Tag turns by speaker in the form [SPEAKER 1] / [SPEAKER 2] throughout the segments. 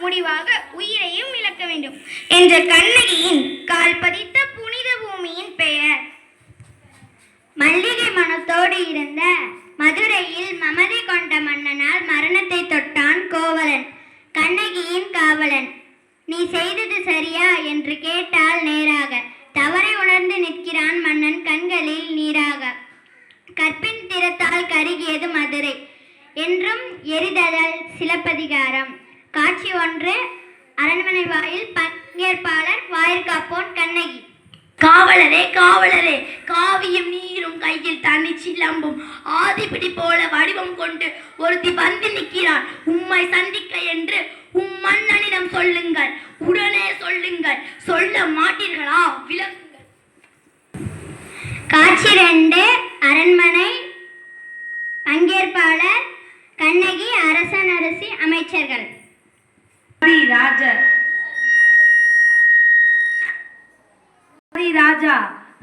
[SPEAKER 1] முடிவாக உயிரையும் இழக்க வேண்டும் என்ற கண்ணகியின் கால் பதித்த புனித பூமியின் பெயர். மல்லிகை மனத்தோடு இருந்த மதுரையில் மமதை கொண்ட மன்னனால் மரணத்தை தொட்டான் கோவலன், கண்ணகியின் காவலன். நீ செய்தது சரியா என்று கேட்டால் நேராக, தவறை உணர்ந்து நிற்கிறான் மன்னன் கண்களில் நீராக. கற்பின் திறத்தால் கருகியது மதுரை என்றும் எரிதல் சிலப்பதிகாரம். காட்சி 1, அரண்மனை வாயில், பங்கேற்பாளர் வாயிற்காப்போன் கண்ணகி.
[SPEAKER 2] காவலரே காவலரே, காவியும் நீரும் கையில் தண்ணி சிலம்பும் ஆதிபிடி போல வடிவம் கொண்டு ஒருத்தி வந்து நிற்கிறான். உம்மை சந்திக்க என்று மன்னனிடம் சொல்லுங்கள், உடனே சொல்லுங்கள். சொல்ல மாட்டீர்களா? விளக்குங்கள்.
[SPEAKER 1] காட்சி 2, அரண்மனை. பங்கேற்பாளர் கண்ணகி, அரசன் அரசி, அமைச்சர்கள்.
[SPEAKER 3] ராஜா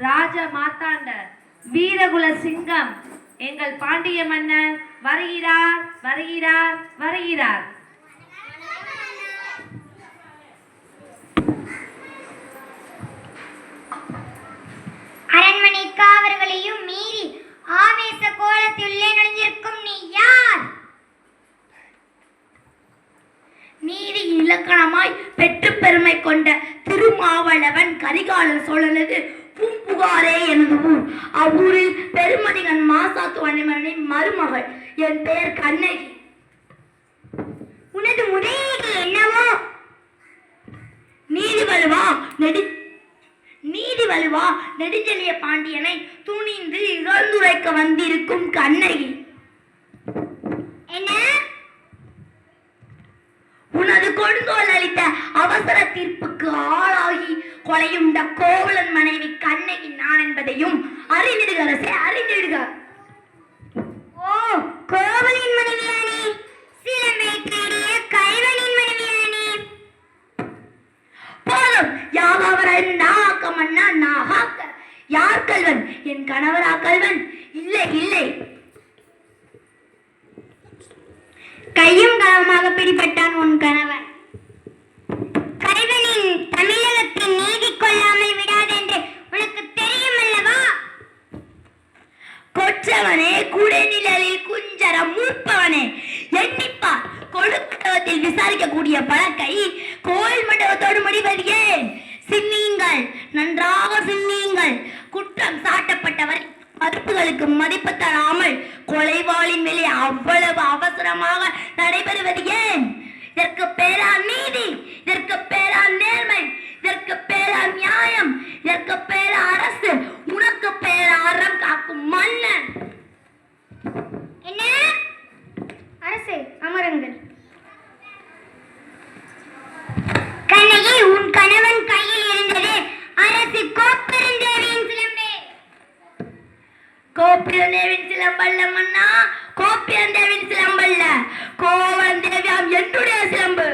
[SPEAKER 3] ராஜ மார்த்தாண்ட வீரகுல சிங்கம் எங்கள் பாண்டிய மன்னர் வருகிறார் வருகிறார் வருகிறார்.
[SPEAKER 1] அரண்மனை காவலர்களையும் மீறி ஆவேச கோலத்திலே நுழைந்திருக்கும் நீ யார்?
[SPEAKER 2] நீதி இலக்கணமாய் பெற்று பெருமை கொண்ட திருமாவளவன் கரிகாலன் சோழனது பூம்புகாரே எனது ஊர். அவ்வூரில் பெருமணிகன் மாசாத்து வன்னிமரனின் மருமகள். என் பெயர் கண்ணகி.
[SPEAKER 1] உனது முறையீடு என்னவோ?
[SPEAKER 2] நீதி வலுவா நெடுஞ்செழிய பாண்டியனை துணிந்து இகழ்ந்துரைக்க வந்திருக்கும் கண்ணகி.
[SPEAKER 1] என்ன?
[SPEAKER 2] உனது கொடுங்கோல் அளித்த அவசர தீர்ப்புக்கு ஆளாகி கொலையுண்ட கோவலன் மனைவி கண்ணகி நான் என்பதையும் அறிந்திடுக அரசே, அறிந்திடுக.
[SPEAKER 1] ஓ, கோவலின் மனைவியானே, சிலம்பை தேடிய கைவனின் மனைவியானே.
[SPEAKER 2] போதும், யாவரை நாக்க மன்னா நாகாக்க. யார் கல்வன்? என் கணவரா கல்வன்? இல்லை இல்லை.
[SPEAKER 1] கையும் களவுமாக பிடிபட்டான் உன் கணவன். கைவனின் தமிழகத்தின் நீதி கொள்ளாமல் விடாதென்று உனக்கு தெரியும் அல்லவா?
[SPEAKER 2] கொற்றவனே, குடைநிழலில் குஞ்சரம் மூப்பவனே, எண்ணிப்பார். கொடுக்கத்தில் விசாரிக்கக்கூடிய பழக்கை கோயில் மண்டபத்தோடு முடிவது ஏன்? சிந்தியுங்கள், நன்றாக சிந்தியுங்கள். குற்றம் சாட்டப்பட்டவர் மதிப்புகளுக்கு மதிப்பு தராமல் கொலைவாளின் மேலே அவ்வளவு அவசரமாக நடைபெறுவது ஏன்? இதற்கு பேரா நீதி, இதற்கு பேரா நேர்மை, இதற்கு பேரா நியாயம், இதற்கு பேரா அரசு, உனக்கு பேரா அறம் காக்கும் மன்னன்.
[SPEAKER 1] என்ன? அரசே, அமருங்கள். கண்ணகி, உன் கணவன் கையில் இருந்தது அரசு கோப்பெருந்தேவியின் சிலம்பே.
[SPEAKER 2] கோப்பெருந்தேவின் சிலம்பல்ல மன்னா, கோப்பெருந்தேவின் சிலம்பல்ல, கோவலன் தேவியாம் என்னுடைய சிலம்பு.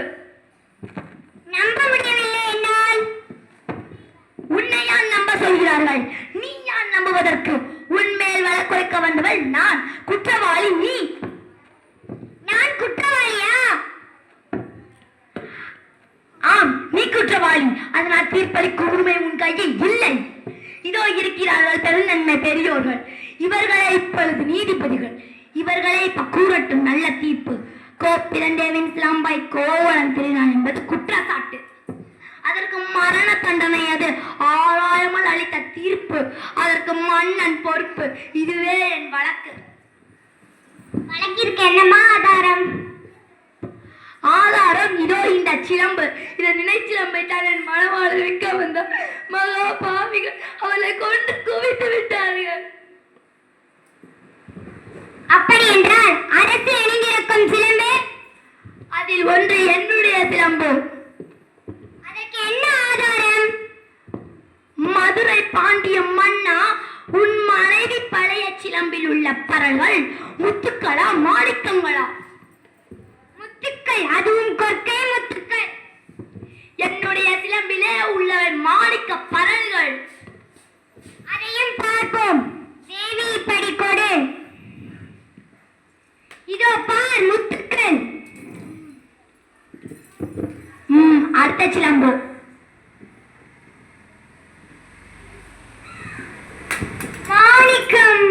[SPEAKER 1] நம்ப முடியவில்லை என்னால்.
[SPEAKER 2] உன்னை யான் நம்ப சொல்கிறார்கள்? நீ யான் நம்புவதற்கு? உன்மேல் வழக்குரைக்க வந்தவள் நான், குற்றவாளி நீ.
[SPEAKER 1] நான் குற்றவாளியா?
[SPEAKER 2] ஆம், நீ குற்றவாளி. அதனால் தீர்ப்பளிக்கும் உரிமை உன் கையில் இல்லை. இதோ இருக்கிறார்கள் பெருநன்மை பெரியோர்கள். இவர்களே இப்பொழுது நீதிபதிகள். இவர்களே இப்ப கூறட்டும் நல்ல தீர்ப்பு. கோப்பிரந்தேவின் சிலம்பை கோவலன் திருநாள் என்பது குற்றச்சாட்டு. அதற்கு மரண தண்டனை. அது ஆராயாமல் அளித்த தீர்ப்பு. அதற்கு மன்னன் பொறுப்பு. இதுவே என் வழக்கு.
[SPEAKER 1] வழக்கிற்கு என்னமா ஆதாரம்?
[SPEAKER 2] ஆதாரம் இதோ இந்த சிலம்பு. இதை நினைச்சிலம்பை தான் என் மனவாளர் விற்க வந்த மகா பாவிகள் அவளை கொண்டு குவித்து விட்டார்கள்.
[SPEAKER 1] அப்படி என்றால் அரசு இணைந்திருக்கும் சிலம்பு?
[SPEAKER 2] அதில் ஒன்று என்னுடைய சிலம்பு.
[SPEAKER 1] அதற்கு என்ன ஆதாரம்?
[SPEAKER 2] மதுரை பாண்டிய மன்னா, உன் மனைவி பழைய சிலம்பில் உள்ள பரல்கள் முத்துக்களா மாணிக்கங்களா?
[SPEAKER 1] முத்துக்கள், அதுவும் கொற்கை முத்துக்கள்.
[SPEAKER 2] என்னுடைய சிலம்பிலே உள்ள மாணிக்க பரல்கள்.
[SPEAKER 1] அதையும் பார்ப்போம். தேவி படி கொடு. இதோ பார் முத்துக்கள்.
[SPEAKER 2] மாவட்ட சிலம்பு. மாணிக்கம்.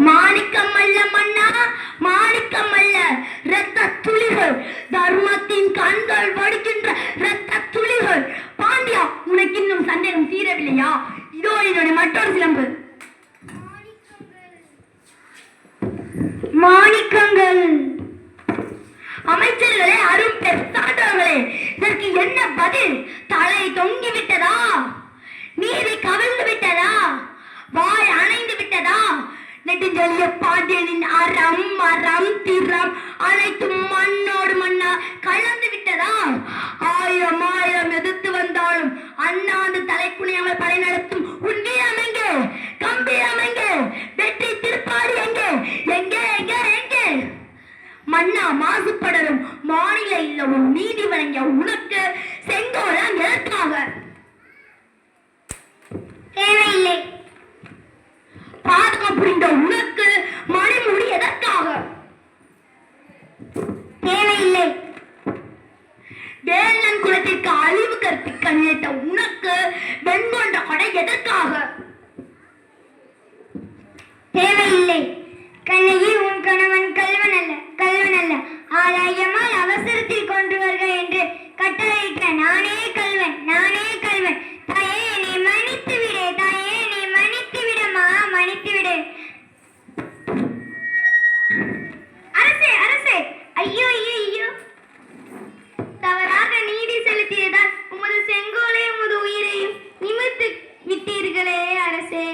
[SPEAKER 2] மாணிக்கம் அல்ல மன்னா, மாணிக்கம் அல்ல, இரத்த துளிகள், தர்மத்தின் கண்கள் வடிக்கின்ற இரத்த துளிகள். பாண்டியா, உனக்கு இன்னும் சந்தேகம் தீரவில்லையா? இதோ என்னுடைய மற்றொரு சிலம்பு. மாணிக்கங்கள். அமைச்சர்களே, அரும் பெருசாண்டவர்களே, இதற்கு என்ன பதில்? தலை தொங்கி விட்டதா? நீதி கவிழ்ந்து விட்டதா? வாய் அணைந்து விட்டதா? நெடுஞ்செழிய பாண்டியனின் அறம் மரம் திறம் அனைத்தும் மண்ணோடு மண்ணா கலந்து விட்டதா? ஆயிரம் ஆயிரம் எதிர்த்து வந்தாலும் அண்ணாந்து தலை குனியாமல் படை நடத்தும் உன் வீரம் எங்கே? கம்பீரம் எங்கே? வெற்றி திருப்பாடி எங்கே? எங்கே எங்கே எங்கே? மன்னா, மாசுபடரும் மாநில இல்லவும் நீதி வழங்கிய உனக்கு செங்கோலம் எதற்காக?
[SPEAKER 1] தேவையில்லை.
[SPEAKER 2] பாதகம் புரிந்த உனக்கு மணிமுடி எதற்காக?
[SPEAKER 1] தேவையில்லை.
[SPEAKER 2] வேலன் குலத்திற்கு அழிவு கற்பிக்க நினைத்த உனக்கு வெண்கொண்ட கொடை எதற்காக?
[SPEAKER 1] தேவையில்லை. கண்ணகி, உன் கணவன் கல்வன் அல்ல, கல்வன் அல்ல. ஆலயமால் அவசரத்தில் கொண்டு வருக என்று கட்டளையிட்ட நானே கல்வன், நானே கல்வன். தாயே, நீ மன்னித்து விடு, தாயே, நீ மன்னித்து விடமா, மன்னித்து விடு. அரசே, அரசே, ஐயோ ஐயோ ஐயோ, தவறாக நீதி செலுத்தியதால் உமது செங்கோலையும் உமது உயிரையும் நிமிர்த்து விட்டீர்களே அரசே.